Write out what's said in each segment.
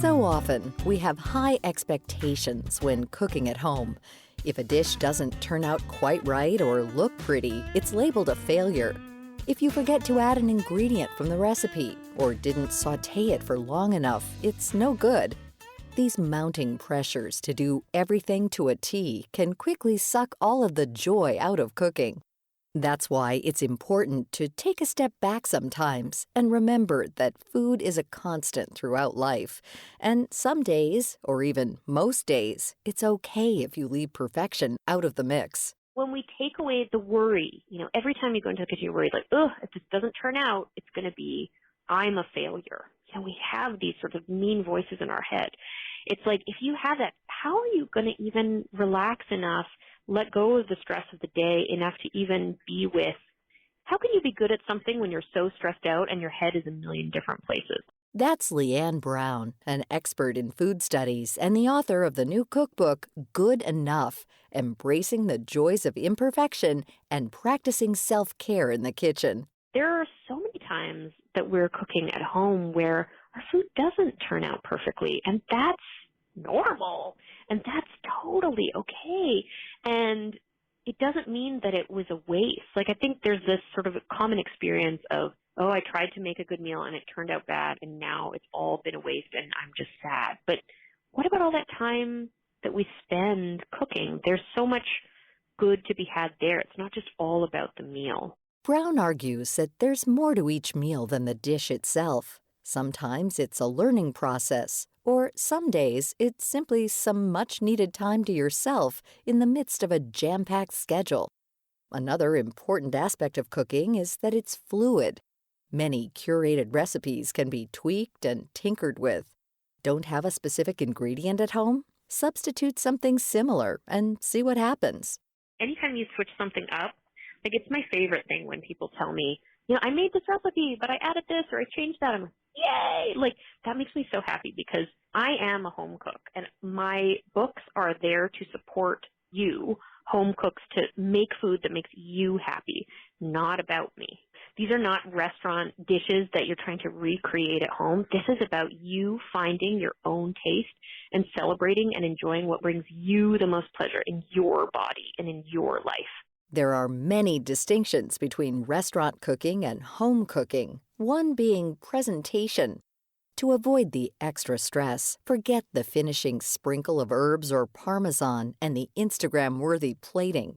So often, we have high expectations when cooking at home. If a dish doesn't turn out quite right or look pretty, it's labeled a failure. If you forget to add an ingredient from the recipe or didn't saute it for long enough, it's no good. These mounting pressures to do everything to a T can quickly suck all of the joy out of cooking. That's why it's important to take a step back sometimes and remember that food is a constant throughout life. And some days, or even most days, it's okay if you leave perfection out of the mix. When we take away the worry, every time you go into the kitchen, you're worried like, if this doesn't turn out, it's going to be, I'm a failure. We have these sort of mean voices in our head. It's like, if you have that, how are you going to even relax enough, let go of the stress of the day enough to even be with, how can you be good at something when you're so stressed out and your head is a million different places? That's Leanne Brown, an expert in food studies and the author of the new cookbook, Good Enough, Embracing the Joys of Imperfection and Practicing Self-Care in the Kitchen. There are so many times that we're cooking at home where our food doesn't turn out perfectly, and that's normal, and that's totally okay. And it doesn't mean that it was a waste. I think there's this sort of common experience of, I tried to make a good meal and it turned out bad, and now it's all been a waste and I'm just sad. But what about all that time that we spend cooking? There's so much good to be had there. It's not just all about the meal. Brown argues that there's more to each meal than the dish itself. Sometimes it's a learning process, or some days it's simply some much-needed time to yourself in the midst of a jam-packed schedule. Another important aspect of cooking is that it's fluid. Many curated recipes can be tweaked and tinkered with. Don't have a specific ingredient at home? Substitute something similar and see what happens. Anytime you switch something up, it's my favorite thing when people tell me, I made this recipe, but I added this or I changed that. I'm like, yay! That makes me so happy because I am a home cook and my books are there to support you, home cooks, to make food that makes you happy, not about me. These are not restaurant dishes that you're trying to recreate at home. This is about you finding your own taste and celebrating and enjoying what brings you the most pleasure in your body and in your life. There are many distinctions between restaurant cooking and home cooking, one being presentation. To avoid the extra stress, forget the finishing sprinkle of herbs or parmesan and the Instagram-worthy plating.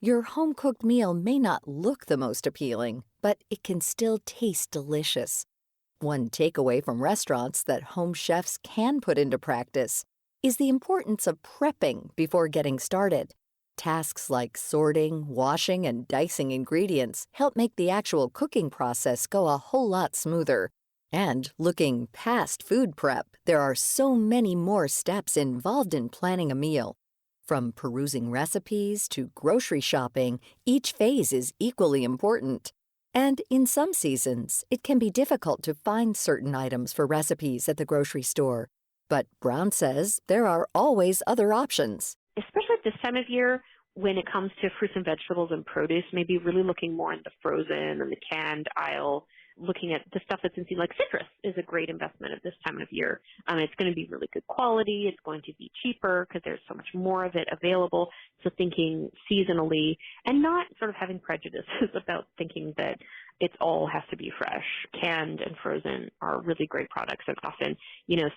Your home-cooked meal may not look the most appealing, but it can still taste delicious. One takeaway from restaurants that home chefs can put into practice is the importance of prepping before getting started. Tasks like sorting, washing, and dicing ingredients help make the actual cooking process go a whole lot smoother. And looking past food prep, there are so many more steps involved in planning a meal. From perusing recipes to grocery shopping, each phase is equally important. And in some seasons, it can be difficult to find certain items for recipes at the grocery store. But Brown says there are always other options. Especially at this time of year, when it comes to fruits and vegetables and produce, maybe really looking more in the frozen and the canned aisle, looking at the stuff that's in season, like citrus is a great investment at this time of year. It's going to be really good quality. It's going to be cheaper because there's so much more of it available. So thinking seasonally and not sort of having prejudices about thinking that it all has to be fresh. Canned and frozen are really great products and often,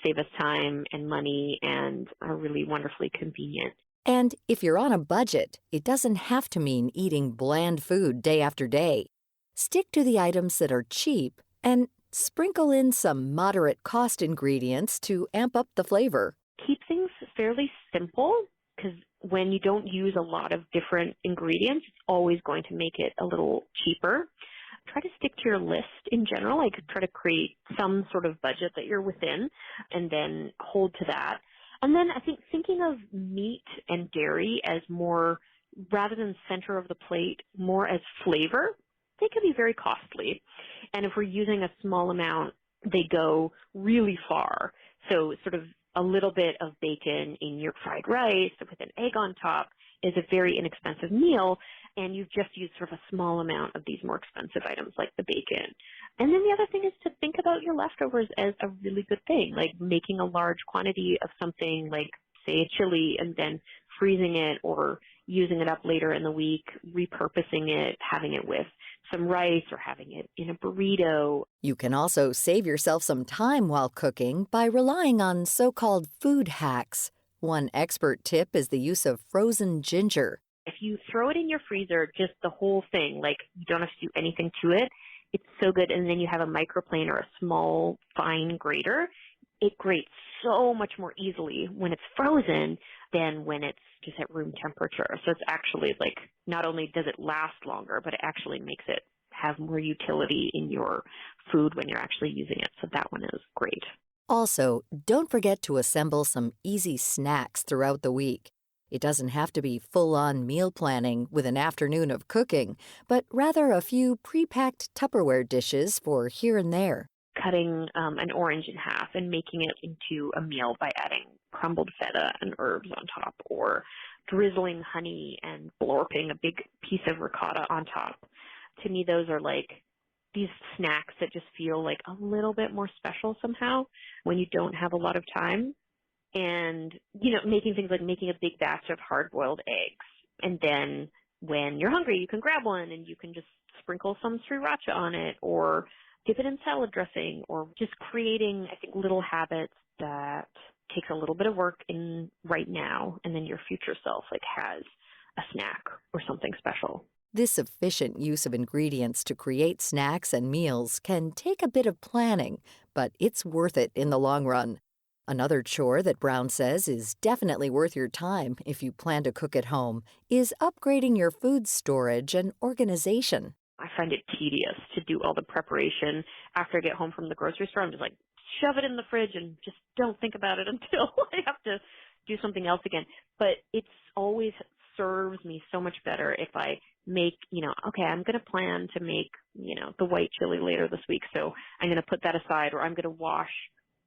save us time and money and are really wonderfully convenient. And if you're on a budget, it doesn't have to mean eating bland food day after day. Stick to the items that are cheap and sprinkle in some moderate cost ingredients to amp up the flavor. Keep things fairly simple because when you don't use a lot of different ingredients, it's always going to make it a little cheaper. Try to stick to your list in general. Try to create some sort of budget that you're within and then hold to that. And then I think thinking of meat and dairy as more, rather than center of the plate, more as flavor, they can be very costly. And if we're using a small amount, they go really far. So sort of a little bit of bacon in your fried rice with an egg on top is a very inexpensive meal, and you've just used sort of a small amount of these more expensive items like the bacon. And then the other thing is to think about your leftovers as a really good thing, like making a large quantity of something like, say, a chili, and then freezing it or using it up later in the week, repurposing it, having it with some rice or having it in a burrito. You can also save yourself some time while cooking by relying on so-called food hacks. One expert tip is the use of frozen ginger. If you throw it in your freezer, just the whole thing, like you don't have to do anything to it, it's so good. And then you have a microplane or a small fine grater. It grates so much more easily when it's frozen than when it's just at room temperature. So it's actually like, not only does it last longer, but it actually makes it have more utility in your food when you're actually using it. So that one is great. Also, don't forget to assemble some easy snacks throughout the week. It doesn't have to be full-on meal planning with an afternoon of cooking, but rather a few pre-packed Tupperware dishes for here and there. Cutting an orange in half and making it into a meal by adding crumbled feta and herbs on top, or drizzling honey and blorping a big piece of ricotta on top. To me, those are like these snacks that just feel like a little bit more special somehow when you don't have a lot of time. And, you know, making things like making a big batch of hard-boiled eggs. And then when you're hungry, you can grab one and you can just sprinkle some sriracha on it, or dip it in salad dressing, or just creating, I think, little habits that takes a little bit of work in right now, and then your future self like has a snack or something special. This efficient use of ingredients to create snacks and meals can take a bit of planning, but it's worth it in the long run. Another chore that Brown says is definitely worth your time if you plan to cook at home is upgrading your food storage and organization. I find it tedious to do all the preparation after I get home from the grocery store. I'm just like, shove it in the fridge and just don't think about it until I have to do something else again. But it's always serves me so much better if I make, okay, I'm going to plan to make, the white chili later this week. So I'm going to put that aside, or I'm going to wash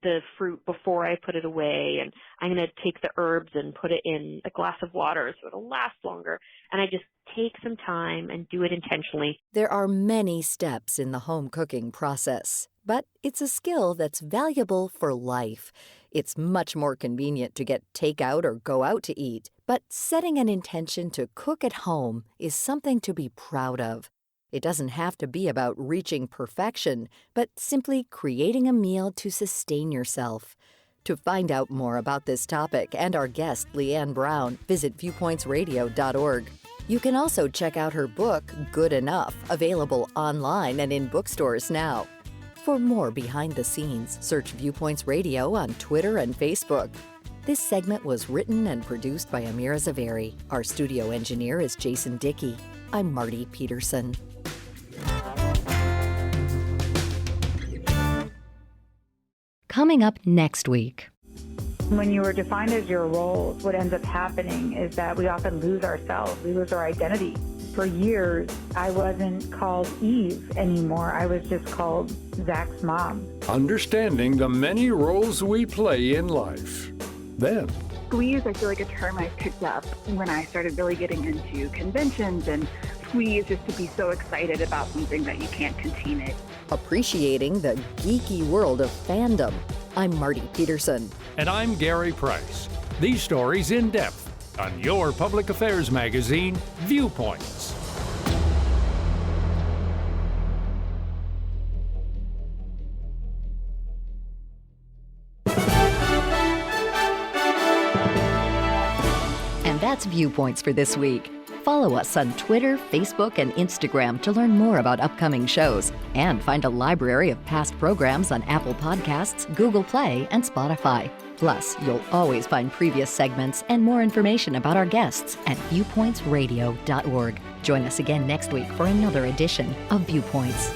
the fruit before I put it away, and I'm going to take the herbs and put it in a glass of water so it'll last longer. And I just take some time and do it intentionally. There are many steps in the home cooking process, but it's a skill that's valuable for life. It's much more convenient to get takeout or go out to eat, but setting an intention to cook at home is something to be proud of. It doesn't have to be about reaching perfection, but simply creating a meal to sustain yourself. To find out more about this topic and our guest, Leanne Brown, visit viewpointsradio.org. You can also check out her book, Good Enough, available online and in bookstores now. For more behind the scenes, search Viewpoints Radio on Twitter and Facebook. This segment was written and produced by Amira Zaveri. Our studio engineer is Jason Dickey. I'm Marty Peterson. Coming up next week. When you are defined as your roles, what ends up happening is that we often lose ourselves. We lose our identity. For years, I wasn't called Eve anymore. I was just called Zach's mom. Understanding the many roles we play in life. Then, squeeze, I feel like a term I picked up when I started really getting into conventions, and squeeze is to be so excited about something that you can't contain it. Appreciating the geeky world of fandom. I'm Marty Peterson. And I'm Gary Price. These stories in depth on your public affairs magazine, Viewpoints. And that's Viewpoints for this week. Follow us on Twitter, Facebook, and Instagram to learn more about upcoming shows and find a library of past programs on Apple Podcasts, Google Play, and Spotify. Plus, you'll always find previous segments and more information about our guests at viewpointsradio.org. Join us again next week for another edition of Viewpoints.